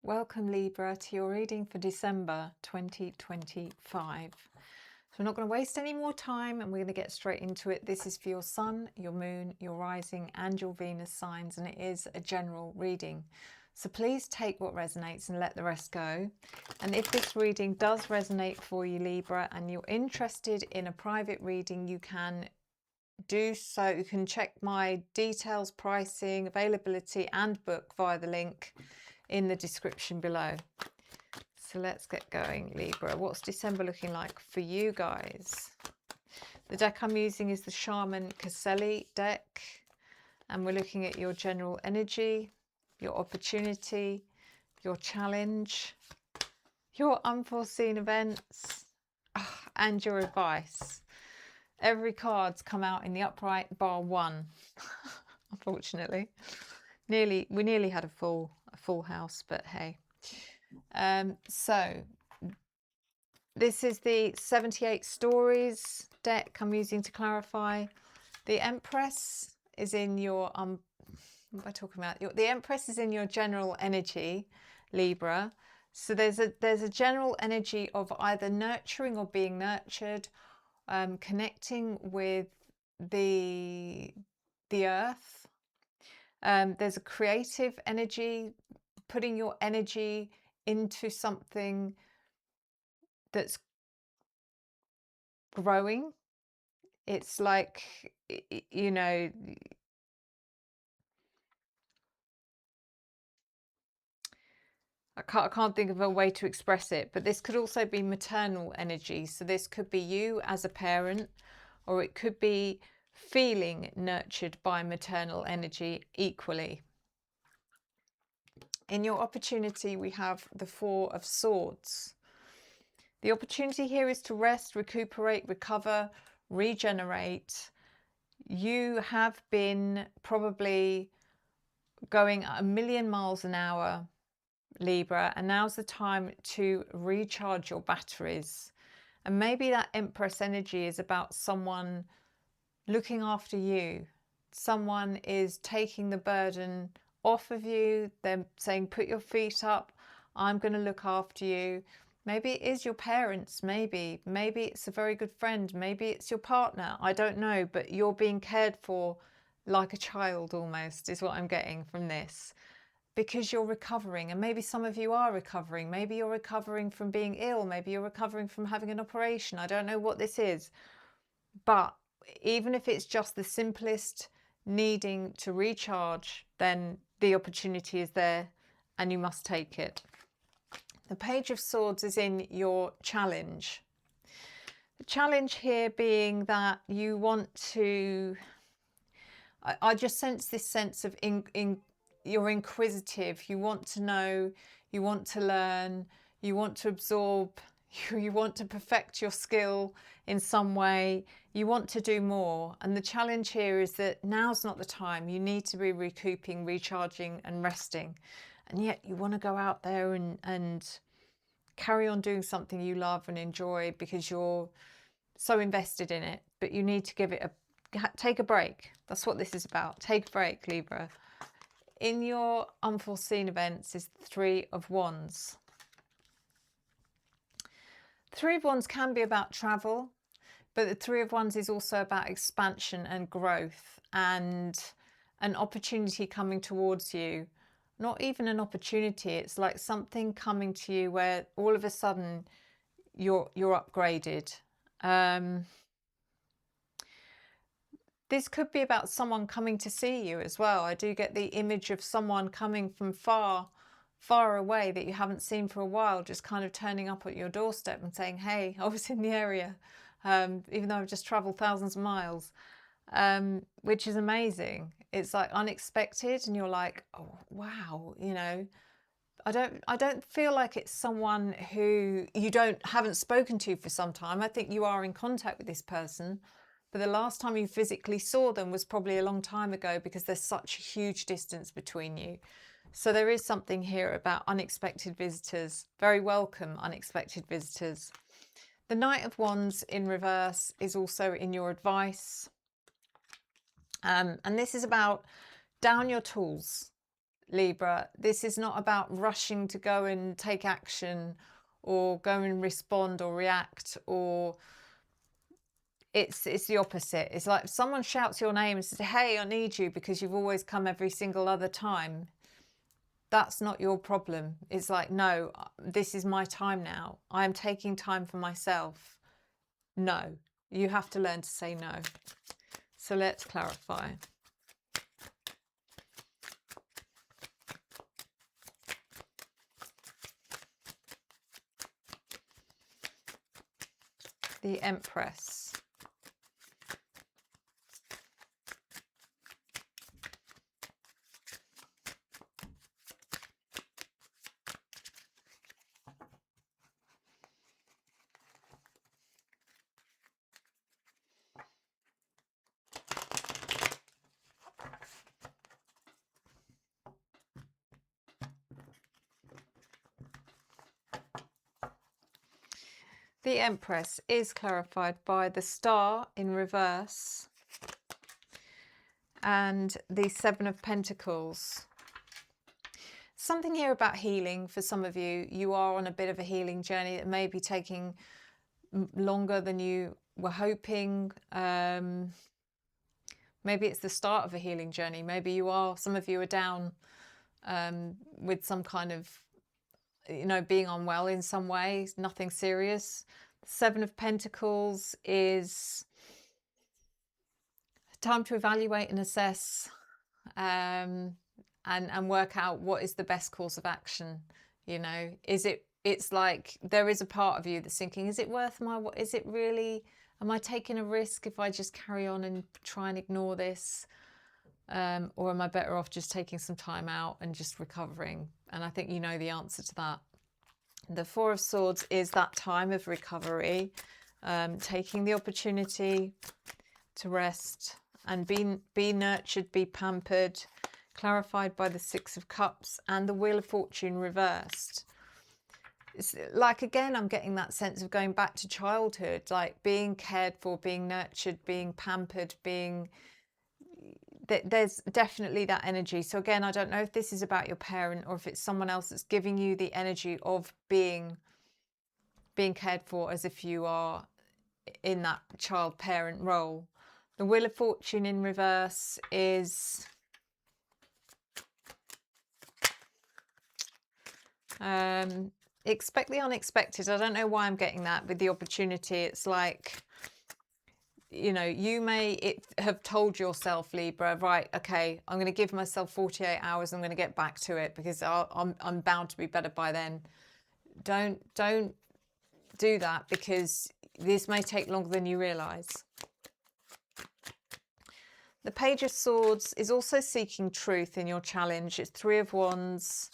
Welcome Libra to your reading for December 2025. So we're not going to waste any more time and we're going to get straight into it. This is for your Sun, your Moon, your Rising and your Venus signs, and it is a general reading. So please take what resonates and let the rest go. And if this reading does resonate for you, Libra, and you're interested in a private reading, you can do so. You can check my details, pricing, availability and book via the link in the description below. So let's get going, Libra. What's December looking like for you guys? The deck I'm using is the Sharman-Caselli deck, and we're looking at your general energy, your opportunity, your challenge, your unforeseen events, and your advice. Every card's come out in the upright bar one, unfortunately. We nearly had a full house, but hey. So this is the 78 stories deck I'm using to clarify. The Empress is in your what am I talking about? The Empress is in your general energy, Libra. So there's a general energy of either nurturing or being nurtured, connecting with the earth. There's a creative energy, putting your energy into something that's growing. It's like, you know, I can't think of a way to express it, but this could also be maternal energy. So this could be you as a parent, or it could be feeling nurtured by maternal energy equally. In your opportunity, we have the Four of Swords. The opportunity here is to rest, recuperate, recover, regenerate. You have been probably going a million miles an hour, Libra, and now's the time to recharge your batteries. And maybe that Empress energy is about someone looking after you. Someone is taking the burden off of you. They're saying, put your feet up, I'm going to look after you. Maybe it is your parents, maybe it's a very good friend, maybe it's your partner, I don't know, but you're being cared for like a child almost, is what I'm getting from this, because you're recovering. And maybe some of you are recovering. Maybe you're recovering from being ill, maybe you're recovering from having an operation. I don't know what this is, but even if it's just the simplest needing to recharge, then the opportunity is there and you must take it. The Page of Swords is in your challenge. The challenge here being that you want to, I just sense this sense of you're inquisitive, you want to know, you want to learn, you want to absorb, you want to perfect your skill in some way, you want to do more. And the challenge here is that now's not the time. You need to be recouping, recharging and resting. And yet you want to go out there and carry on doing something you love and enjoy because you're so invested in it. But you need to give it take a break. That's what this is about. Take a break, Libra. In your unforeseen events is the Three of Wands. Three of Wands can be about travel, but the Three of Wands is also about expansion and growth and an opportunity coming towards you. Not even an opportunity, it's like something coming to you where all of a sudden you're upgraded. This could be about someone coming to see you as well. I do get the image of someone coming from far away that you haven't seen for a while, just kind of turning up at your doorstep and saying, hey, I was in the area, even though I've just traveled thousands of miles, which is amazing. It's like unexpected and you're like, oh, wow, you know. I don't feel like it's someone who you haven't spoken to for some time. I think you are in contact with this person, but the last time you physically saw them was probably a long time ago because there's such a huge distance between you. So there is something here about unexpected visitors, very welcome unexpected visitors. The Knight of Wands in reverse is also in your advice. And this is about down your tools, Libra. This is not about rushing to go and take action or go and respond or react, or it's the opposite. It's like if someone shouts your name and says, hey, I need you, because you've always come every single other time. That's not your problem. It's like, no, this is my time now. I'm taking time for myself. No, you have to learn to say no. So let's clarify. The Empress. The Empress is clarified by the Star in reverse and the Seven of Pentacles. Something here about healing for some of you. You are on a bit of a healing journey that may be taking longer than you were hoping. Maybe it's the start of a healing journey. Maybe you are, some of you are down with some kind of, you know, being unwell in some way, nothing serious. Seven of Pentacles is time to evaluate and assess and work out what is the best course of action. You know, it's like there is a part of you that's thinking, is it worth is it really, am I taking a risk if I just carry on and try and ignore this? Or am I better off just taking some time out and just recovering? And I think you know the answer to that. The Four of Swords is that time of recovery, taking the opportunity to rest and be nurtured, be pampered, clarified by the Six of Cups and the Wheel of Fortune reversed. It's like, again, I'm getting that sense of going back to childhood, like being cared for, being nurtured, being pampered, there's definitely that energy. So again, I don't know if this is about your parent or if it's someone else that's giving you the energy of being cared for, as if you are in that child-parent role. The Wheel of Fortune in reverse is expect the unexpected. I don't know why I'm getting that with the opportunity. It's like, you know, you may have told yourself, Libra, right, okay, I'm going to give myself 48 hours. I'm going to get back to it because I'm bound to be better by then. Don't do that, because this may take longer than you realize. The Page of Swords is also seeking truth in your challenge. It's Three of Wands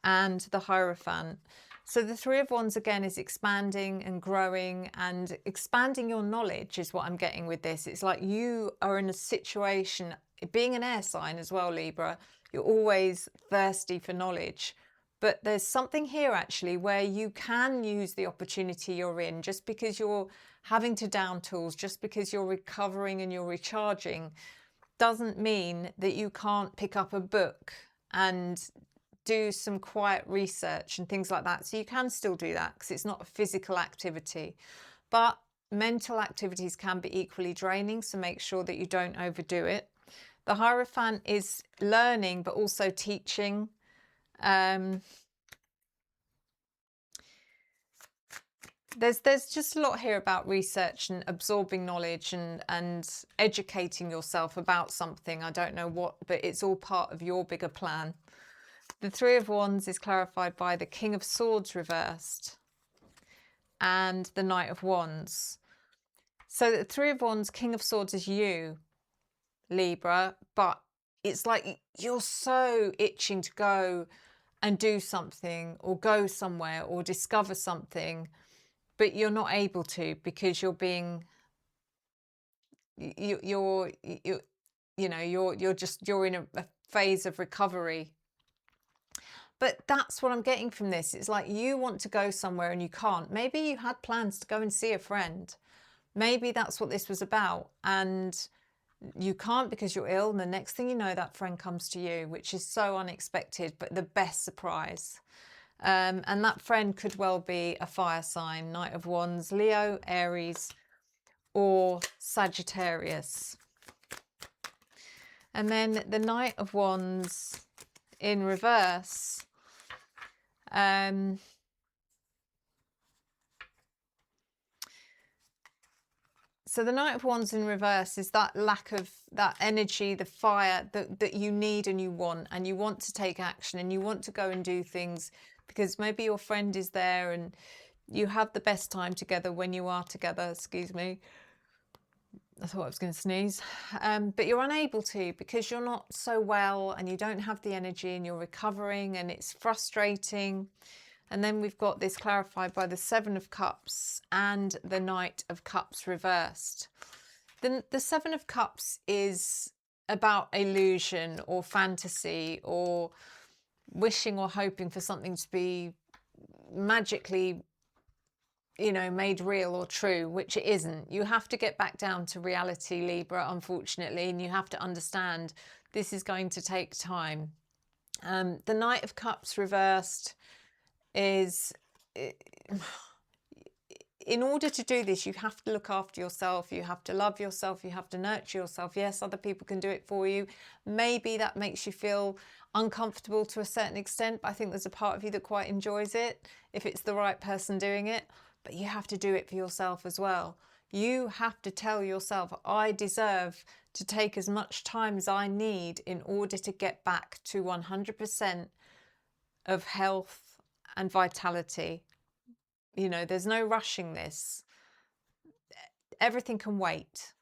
and the Hierophant. So the Three of Wands, again, is expanding and growing and expanding your knowledge is what I'm getting with this. It's like you are in a situation, being an air sign as well, Libra, you're always thirsty for knowledge. But there's something here actually where you can use the opportunity you're in. Just because you're having to down tools, just because you're recovering and you're recharging, doesn't mean that you can't pick up a book and do some quiet research and things like that. So you can still do that because it's not a physical activity, but mental activities can be equally draining. So make sure that you don't overdo it. The Hierophant is learning, but also teaching. There's just a lot here about research and absorbing knowledge and educating yourself about something. I don't know what, but it's all part of your bigger plan. The Three of Wands is clarified by the King of Swords reversed and the Knight of Wands. So the Three of Wands, King of Swords is you, Libra, but it's like you're so itching to go and do something or go somewhere or discover something, but you're not able to because you're being, you're in a phase of recovery. But that's what I'm getting from this. It's like you want to go somewhere and you can't. Maybe you had plans to go and see a friend. Maybe that's what this was about. And you can't because you're ill, and the next thing you know, that friend comes to you, which is so unexpected, but the best surprise. And that friend could well be a fire sign, Knight of Wands, Leo, Aries, or Sagittarius. And then the Knight of Wands in reverse. So the Knight of Wands in reverse is that lack of that energy, the fire that you need and you want to take action, and you want to go and do things because maybe your friend is there and you have the best time together when you are together. Excuse me. I thought I was going to sneeze. But you're unable to because you're not so well and you don't have the energy and you're recovering and it's frustrating. And then we've got this clarified by the Seven of Cups and the Knight of Cups reversed. The Seven of Cups is about illusion or fantasy or wishing or hoping for something to be magically, you know, made real or true, which it isn't. You have to get back down to reality, Libra, unfortunately, and you have to understand this is going to take time. The Knight of Cups reversed is, in order to do this, you have to look after yourself, you have to love yourself, you have to nurture yourself. Yes, other people can do it for you. Maybe that makes you feel uncomfortable to a certain extent, but I think there's a part of you that quite enjoys it if it's the right person doing it. But you have to do it for yourself as well. You have to tell yourself, I deserve to take as much time as I need in order to get back to 100% of health and vitality. You know, there's no rushing this. Everything can wait.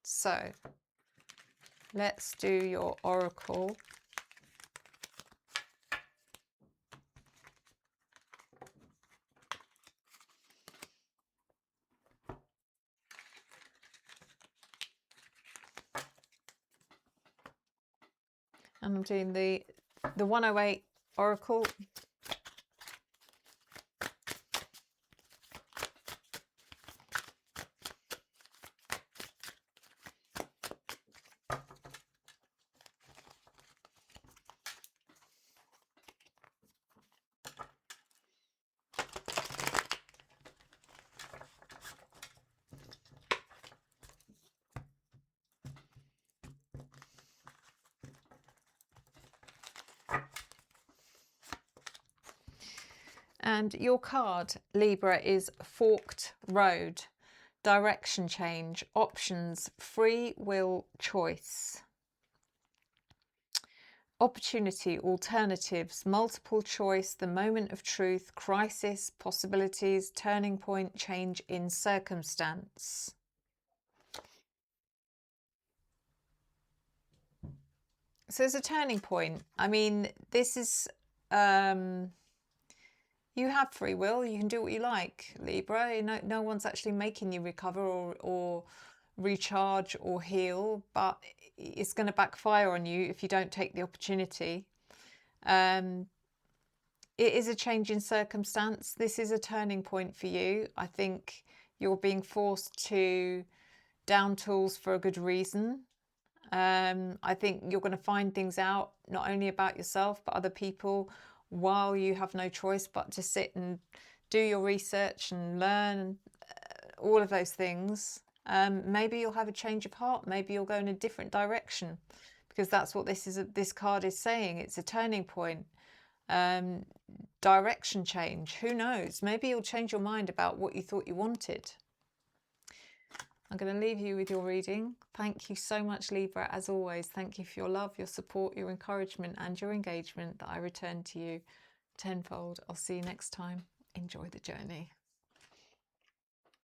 So let's do your oracle. And I'm doing the 108 oracle. And your card, Libra, is Forked Road, Direction Change, Options, Free Will, Choice. Opportunity, Alternatives, Multiple Choice, The Moment of Truth, Crisis, Possibilities, Turning Point, Change in Circumstance. So there's a turning point. I mean, this is... you have free will. You can do what you like, Libra. No one's actually making you recover or recharge or heal, but it's going to backfire on you if you don't take the opportunity. It is a change in circumstance. This is a turning point for you. I think you're being forced to down tools for a good reason. I think you're going to find things out, not only about yourself, but other people, while you have no choice but to sit and do your research and learn all of those things. Maybe you'll have a change of heart. Maybe you'll go in a different direction, because that's what this card is saying. It's a turning point, direction change. Who knows? Maybe you'll change your mind about what you thought you wanted. I'm going to leave you with your reading. Thank you so much, Libra. As always, thank you for your love, your support, your encouragement and your engagement that I return to you tenfold. I'll see you next time. Enjoy the journey.